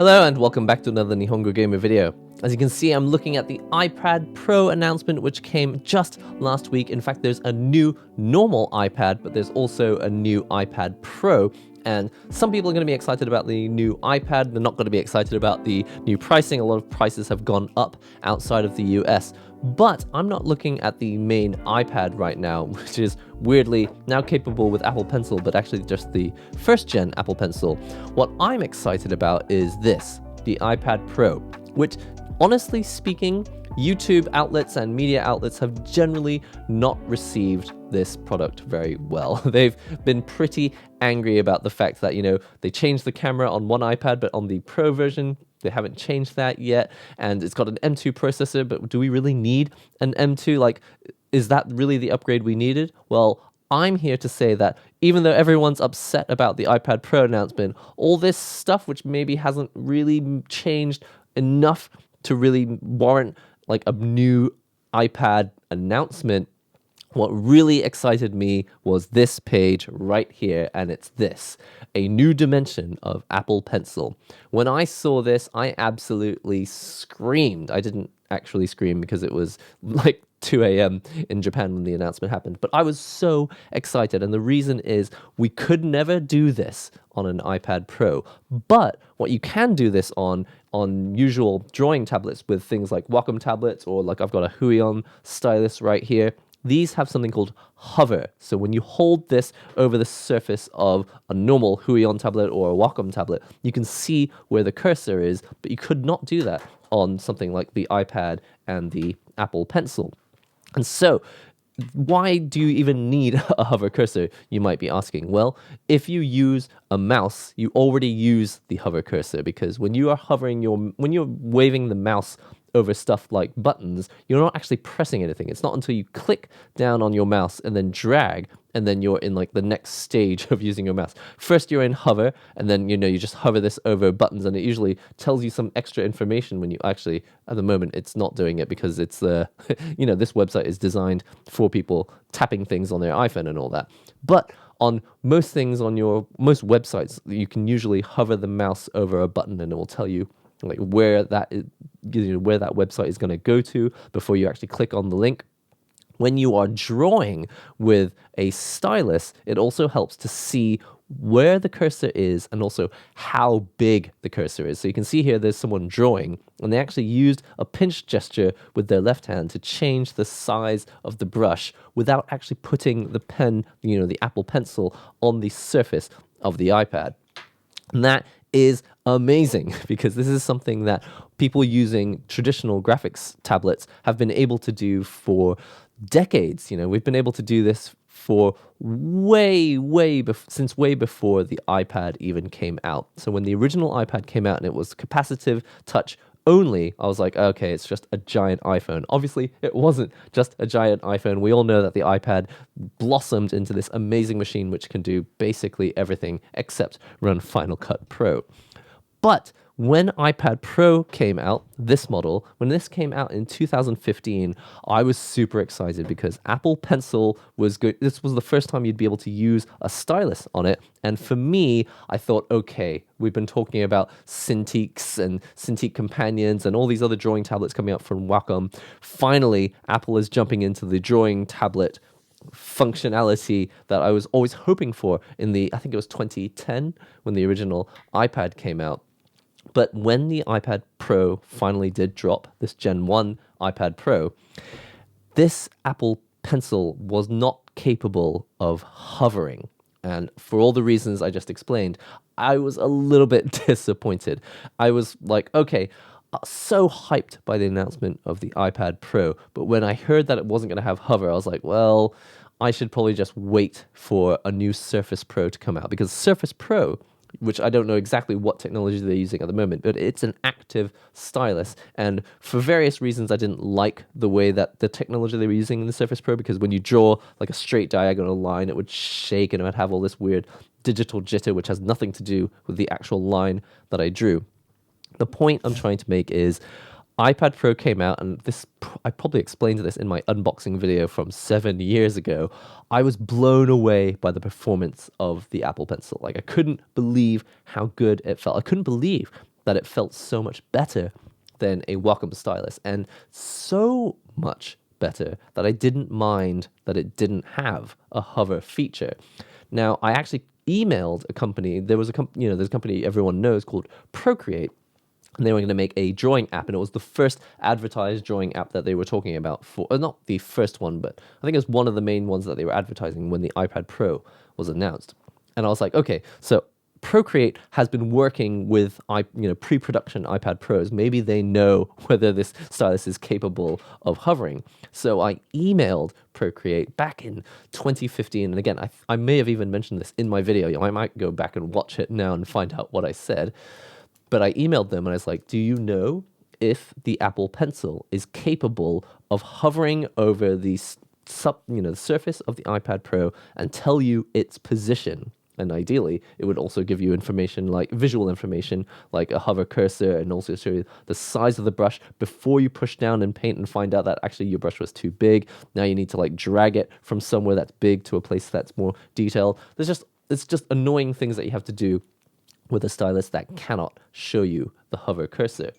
Hello and welcome back to another NihongoGamer video. As you can see, I'm looking at the iPad Pro announcement which came just last week. In fact, there's a new normal iPad, but there's also a new iPad Pro. And some people are going to be excited about the new iPad. They're not going to be excited about the new pricing. A lot of prices have gone up outside of the US. But I'm not looking at the main iPad right now, which is weirdly now capable with Apple Pencil, but actually just the first gen Apple Pencil. What I'm excited about is this, the iPad Pro, which honestly speaking, YouTube outlets and media outlets have generally not received this product very well. They've been pretty angry about the fact that, they changed the camera on one iPad, but on the Pro version, they haven't changed that yet. And it's got an M2 processor, but do we really need an M2? Like, is that really the upgrade we needed? Well, I'm here to say that even though everyone's upset about the iPad Pro announcement, all this stuff which maybe hasn't really changed enough to really warrant like a new iPad announcement, what really excited me was this page right here, and it's this, a new dimension of Apple Pencil. When I saw this, I absolutely screamed. I didn't actually scream because it was like 2 a.m. in Japan when the announcement happened, but I was so excited, and the reason is we could never do this on an iPad Pro, but what you can do this on usual drawing tablets with things like Wacom tablets, or like I've got a Huion stylus right here. These have something called hover. So when you hold this over the surface of a normal Huion tablet or a Wacom tablet, you can see where the cursor is, but you could not do that on something like the iPad and the Apple Pencil. And so, why do you even need a hover cursor, you might be asking? Well, if you use a mouse, you already use the hover cursor, because when you are when you're waving the mouse over stuff like buttons, you're not actually pressing anything. It's not until you click down on your mouse and then drag, and then you're in like the next stage of using your mouse. First you're in hover, and then you just hover this over buttons, and it usually tells you some extra information when you actually, at the moment it's not doing it because it's this website is designed for people tapping things on their iPhone and all that. But on most things, on most websites, you can usually hover the mouse over a button and it will tell you like where that website is going to go to before you actually click on the link. When you are drawing with a stylus, it also helps to see where the cursor is and also how big the cursor is. So you can see here there's someone drawing, and they actually used a pinch gesture with their left hand to change the size of the brush without actually putting the pen, the Apple Pencil, on the surface of the iPad. And that is amazing, because this is something that people using traditional graphics tablets have been able to do for decades. We've been able to do this for since way before the iPad even came out. So when the original iPad came out and it was capacitive touch only, I was like, okay, it's just a giant iPhone. Obviously, it wasn't just a giant iPhone. We all know that the iPad blossomed into this amazing machine which can do basically everything except run Final Cut Pro. But when iPad Pro came out, when this came out in 2015, I was super excited because Apple Pencil was good. This was the first time you'd be able to use a stylus on it. And for me, I thought, okay, we've been talking about Cintiqs and Cintiq Companions and all these other drawing tablets coming out from Wacom. Finally, Apple is jumping into the drawing tablet functionality that I was always hoping for I think it was 2010 when the original iPad came out. But when the iPad Pro finally did drop, this Gen 1 iPad Pro, this Apple Pencil was not capable of hovering. And for all the reasons I just explained, I was a little bit disappointed. I was like, okay, so hyped by the announcement of the iPad Pro, but when I heard that it wasn't going to have hover, I was like, well, I should probably just wait for a new Surface Pro to come out, because Surface Pro, which I don't know exactly what technology they're using at the moment, but it's an active stylus. And for various reasons, I didn't like the way that the technology they were using in the Surface Pro, because when you draw like a straight diagonal line, it would shake and it would have all this weird digital jitter, which has nothing to do with the actual line that I drew. The point I'm trying to make is iPad Pro came out, and I probably explained this in my unboxing video from 7 years ago. I was blown away by the performance of the Apple Pencil. Like, I couldn't believe how good it felt. I couldn't believe that it felt so much better than a Wacom stylus, and so much better that I didn't mind that it didn't have a hover feature. Now, I actually emailed a company. There was a company, there's a company everyone knows called Procreate, and they were going to make a drawing app, and it was the first advertised drawing app that they were talking about for, not the first one, but I think it was one of the main ones that they were advertising when the iPad Pro was announced. And I was like, okay, so Procreate has been working with pre-production iPad Pros. Maybe they know whether this stylus is capable of hovering. So I emailed Procreate back in 2015, and again, I may have even mentioned this in my video. I might go back and watch it now and find out what I said. But I emailed them and I was like, do you know if the Apple Pencil is capable of hovering over the the surface of the iPad Pro and tell you its position? And ideally, it would also give you information like visual information, like a hover cursor, and also show you the size of the brush before you push down and paint and find out that actually your brush was too big. Now you need to like drag it from somewhere that's big to a place that's more detailed. It's just annoying things that you have to do with a stylus that cannot show you the hover cursor.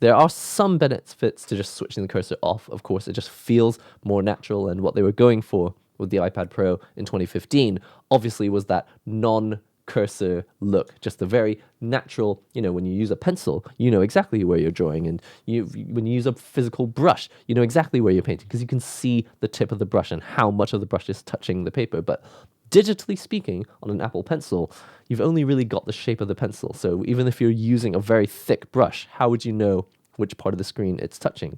There are some benefits to just switching the cursor off. Of course, it just feels more natural, and what they were going for with the iPad Pro in 2015 obviously was that non-cursor look, just a very natural, when you use a pencil, you know exactly where you're drawing, and when you use a physical brush, you know exactly where you're painting because you can see the tip of the brush and how much of the brush is touching the paper. But digitally speaking, on an Apple Pencil, you've only really got the shape of the pencil. So even if you're using a very thick brush, how would you know which part of the screen it's touching?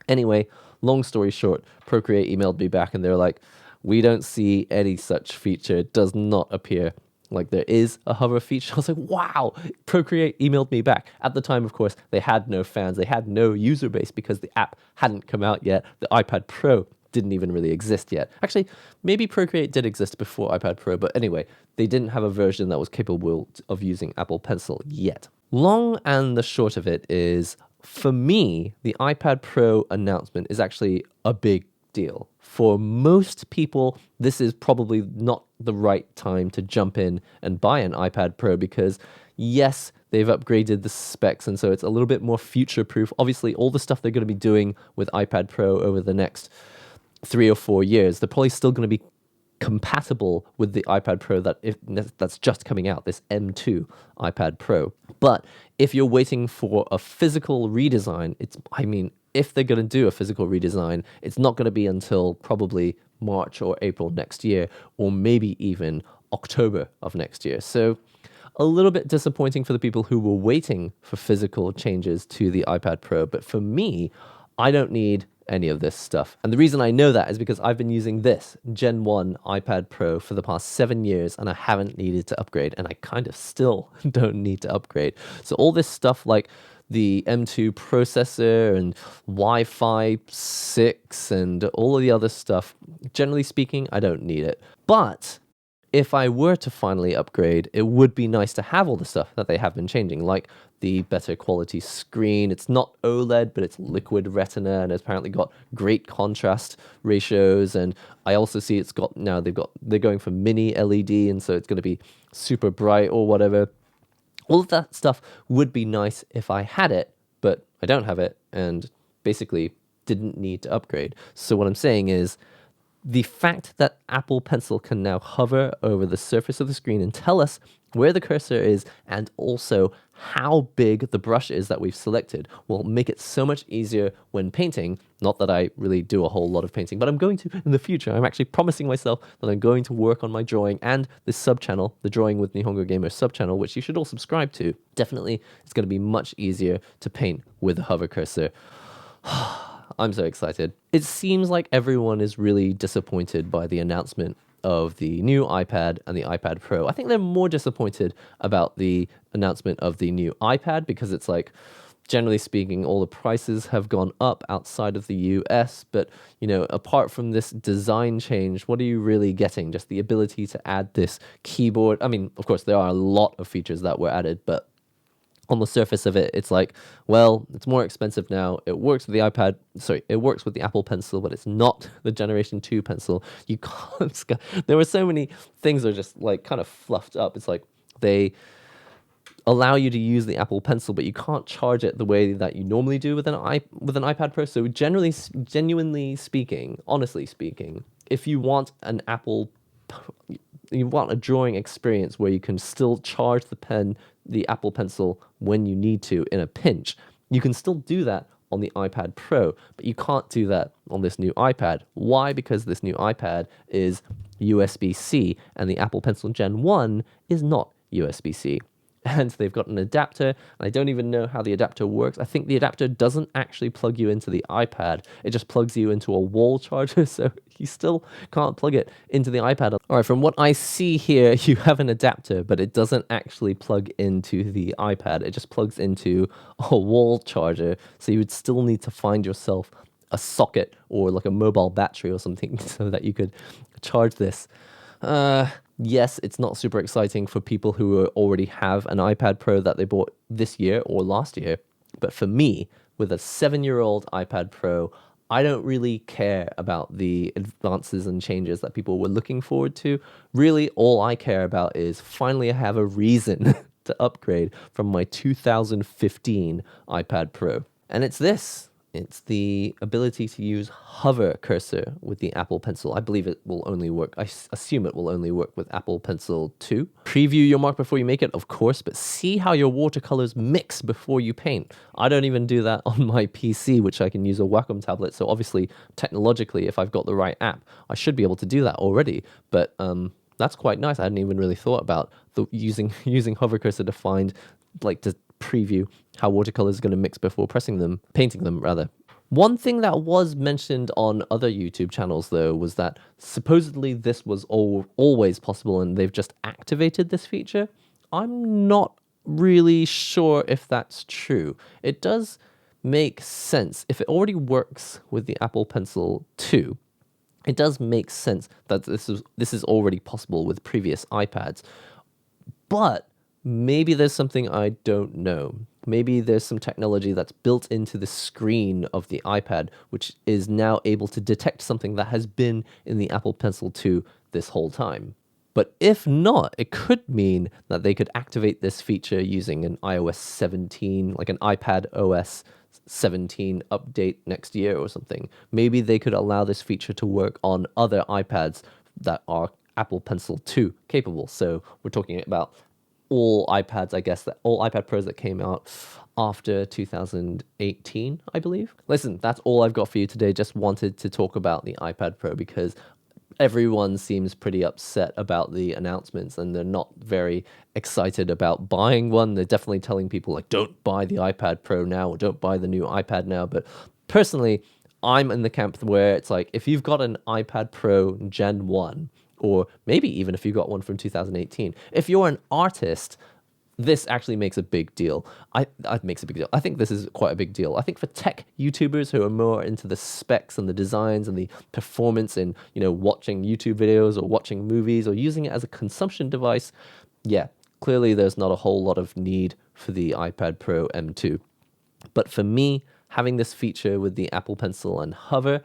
Anyway, long story short, Procreate emailed me back and they're like, we don't see any such feature. It does not appear like there is a hover feature. I was like, wow, Procreate emailed me back. At the time, of course, they had no fans. They had no user base because the app hadn't come out yet. The iPad Pro didn't even really exist yet. Actually, maybe Procreate did exist before iPad Pro, but anyway, they didn't have a version that was capable of using Apple Pencil yet. Long and the short of it is, for me, the iPad Pro announcement is actually a big deal. For most people, this is probably not the right time to jump in and buy an iPad Pro because, yes, they've upgraded the specs, and so it's a little bit more future-proof. Obviously, all the stuff they're going to be doing with iPad Pro over the next 3 or 4 years, they're probably still going to be compatible with the iPad Pro that's just coming out, this M2 iPad Pro. But if you're waiting for a physical redesign, if they're going to do a physical redesign, it's not going to be until probably March or April next year, or maybe even October of next year. So a little bit disappointing for the people who were waiting for physical changes to the iPad Pro. But for me, I don't need any of this stuff. And the reason I know that is because I've been using this Gen 1 iPad Pro for the past 7 years and I haven't needed to upgrade, and I kind of still don't need to upgrade. So all this stuff like the M2 processor and Wi-Fi 6 and all of the other stuff, generally speaking, I don't need it. But if I were to finally upgrade, it would be nice to have all the stuff that they have been changing, like the better quality screen. It's not OLED, but it's liquid retina, and it's apparently got great contrast ratios. And I also see they're going for mini LED, and so it's going to be super bright or whatever. All of that stuff would be nice if I had it, but I don't have it, and basically didn't need to upgrade. So what I'm saying is, the fact that Apple Pencil can now hover over the surface of the screen and tell us where the cursor is and also how big the brush is that we've selected will make it so much easier when painting. Not that I really do a whole lot of painting, but I'm going to in the future. I'm actually promising myself that I'm going to work on my drawing and this sub-channel, the Drawing with NihongoGamer sub-channel, which you should all subscribe to. Definitely, it's going to be much easier to paint with a hover cursor. I'm so excited. It seems like everyone is really disappointed by the announcement of the new iPad and the iPad Pro. I think they're more disappointed about the announcement of the new iPad because it's like, generally speaking, all the prices have gone up outside of the US. But, apart from this design change, what are you really getting? Just the ability to add this keyboard. I mean, of course, there are a lot of features that were added, but on the surface of it, it's like, well, it's more expensive now. It works with it works with the Apple Pencil, but it's not the Generation 2 pencil. You can't, there were so many things that are just like kind of fluffed up. It's like allow you to use the Apple Pencil, but you can't charge it the way that you normally do with an iPad Pro. So genuinely speaking, honestly speaking, if you want you want a drawing experience where you can still charge the Apple Pencil when you need to in a pinch, you can still do that on the iPad Pro, but you can't do that on this new iPad. Why? Because this new iPad is USB-C and the Apple Pencil Gen 1 is not USB-C. And they've got an adapter, and I don't even know how the adapter works. I think the adapter doesn't actually plug you into the iPad. It just plugs you into a wall charger, so you still can't plug it into the iPad. All right, from what I see here, you have an adapter, but it doesn't actually plug into the iPad. It just plugs into a wall charger, so you would still need to find yourself a socket or like a mobile battery or something so that you could charge this. Yes, it's not super exciting for people who already have an iPad Pro that they bought this year or last year. But for me, with a 7-year-old iPad Pro, I don't really care about the advances and changes that people were looking forward to. Really, all I care about is finally I have a reason to upgrade from my 2015 iPad Pro. And it's this. It's the ability to use hover cursor with the Apple Pencil. I believe it will only work. I assume it will only work with Apple Pencil 2. Preview your mark before you make it, of course, but see how your watercolors mix before you paint. I don't even do that on my PC, which I can use a Wacom tablet. So obviously, technologically, if I've got the right app, I should be able to do that already. But that's quite nice. I hadn't even really thought about using hover cursor to find, to preview how watercolors are going to mix before painting them rather. One thing that was mentioned on other YouTube channels though was that supposedly this was always possible and they've just activated this feature. I'm not really sure if that's true. It does make sense. If it already works with the Apple Pencil 2, it does make sense that this is already possible with previous iPads. But maybe there's something I don't know. Maybe there's some technology that's built into the screen of the iPad, which is now able to detect something that has been in the Apple Pencil 2 this whole time. But if not, it could mean that they could activate this feature using an iOS 17, like an iPad OS 17 update next year or something. Maybe they could allow this feature to work on other iPads that are Apple Pencil 2 capable. So we're talking about all iPads, I guess, all iPad Pros that came out after 2018, I believe. Listen, that's all I've got for you today. Just wanted to talk about the iPad Pro because everyone seems pretty upset about the announcements and they're not very excited about buying one. They're definitely telling people don't buy the iPad Pro now or don't buy the new iPad now. But personally, I'm in the camp where it's if you've got an iPad Pro Gen 1, or maybe even if you got one from 2018. If you're an artist, this actually makes a big deal. I think this is quite a big deal. I think for tech YouTubers who are more into the specs and the designs and the performance in, watching YouTube videos or watching movies or using it as a consumption device, yeah, clearly there's not a whole lot of need for the iPad Pro M2. But for me, having this feature with the Apple Pencil and hover,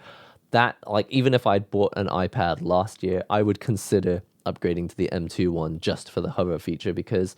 that, even if I'd bought an iPad last year, I would consider upgrading to the M2 one just for the hover feature because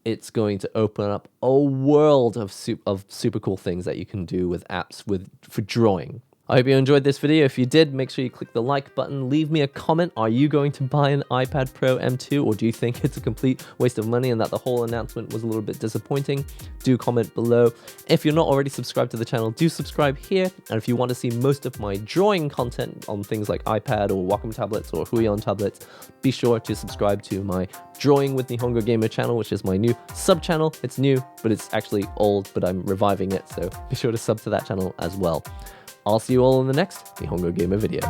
it's going to open up a world of super cool things that you can do with apps for drawing. I hope you enjoyed this video. If you did, make sure you click the like button. Leave me a comment. Are you going to buy an iPad Pro M2 or do you think it's a complete waste of money and that the whole announcement was a little bit disappointing? Do comment below. If you're not already subscribed to the channel, do subscribe here. And if you want to see most of my drawing content on things like iPad or Wacom tablets or Huion tablets, be sure to subscribe to my Drawing with NihongoGamer channel, which is my new sub channel. It's new, but it's actually old, but I'm reviving it. So be sure to sub to that channel as well. I'll see you all in the next NihongoGamer video.